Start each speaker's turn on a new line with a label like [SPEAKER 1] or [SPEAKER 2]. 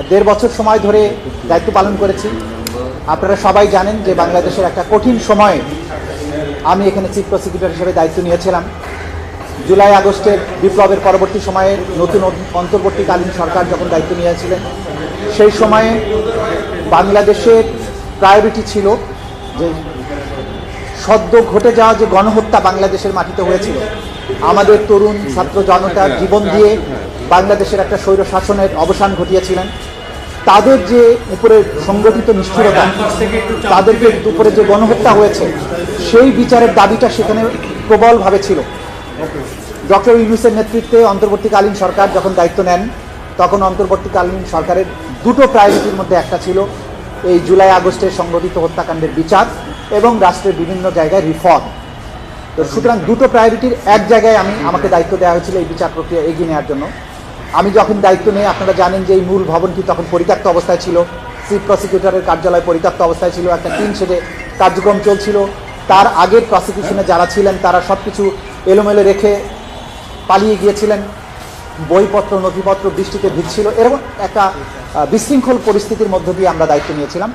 [SPEAKER 1] 1.5 বছর সময় ধরে দায়িত্ব পালন করেছি। আপনারা সবাই জানেন যে বাংলাদেশের একটা কঠিন সময়ে আমি এখানে চিফ প্রসিকিউটর হিসেবে দায়িত্ব নিয়েছিলাম। জুলাই আগস্টের বিপ্লবের পরবর্তী সময়ে নতুন অন্তর্বর্তীকালীন সরকার যখন দায়িত্ব নিয়েছিলেন, সেই সময়ে বাংলাদেশের প্রায়োরিটি ছিল যে সদ্য ঘটে যাওয়া যে গণহত্যা বাংলাদেশের মাটিতে হয়েছিল, আমাদের তরুণ ছাত্র জনতার জীবন দিয়ে বাংলাদেশের একটা স্বৈর শাসনের অবসান ঘটিয়েছিলেন। তাদের যে উপরে সংগঠিত নিষ্ঠুরতা, তাদেরকে উপরে যে গণহত্যা হয়েছে, সেই বিচারের দাবিটা সেখানে প্রবলভাবে ছিল। ডক্টর ইউনূসের নেতৃত্বে অন্তর্বর্তীকালীন সরকার যখন দায়িত্ব নেন, তখন অন্তর্বর্তীকালীন সরকারের দুটো প্রায়োরিটির মধ্যে একটা ছিল এই জুলাই আগস্টের সংগঠিত হত্যাকাণ্ডের বিচার এবং রাষ্ট্রের বিভিন্ন জায়গায় রিফর্ম। তো সুতরাং দুটো প্রায়োরিটির এক জায়গায় আমাকে দায়িত্ব দেওয়া হয়েছিল এই বিচার প্রক্রিয়া এগিয়ে নেওয়ার জন্য। আমি যখন দায়িত্ব নিই, আপনারা জানেন যে এই মূল ভবনটি তখন পরিত্যক্ত অবস্থায় ছিল, চিফ প্রসিকিউটরের কার্যালয় পরিত্যক্ত অবস্থায় ছিল, একটা টিম সেটে কার্যক্রম চলছিল। তার আগের প্রসিকিউশনে যারা ছিলেন তারা সব কিছু এলোমেলো রেখে পালিয়ে গিয়েছিলেন, বইপত্র নথিপত্র বৃষ্টিতে ভিজছিল, এরকম একটা বিশৃঙ্খল পরিস্থিতির মধ্য দিয়ে আমরা দায়িত্ব নিয়েছিলাম।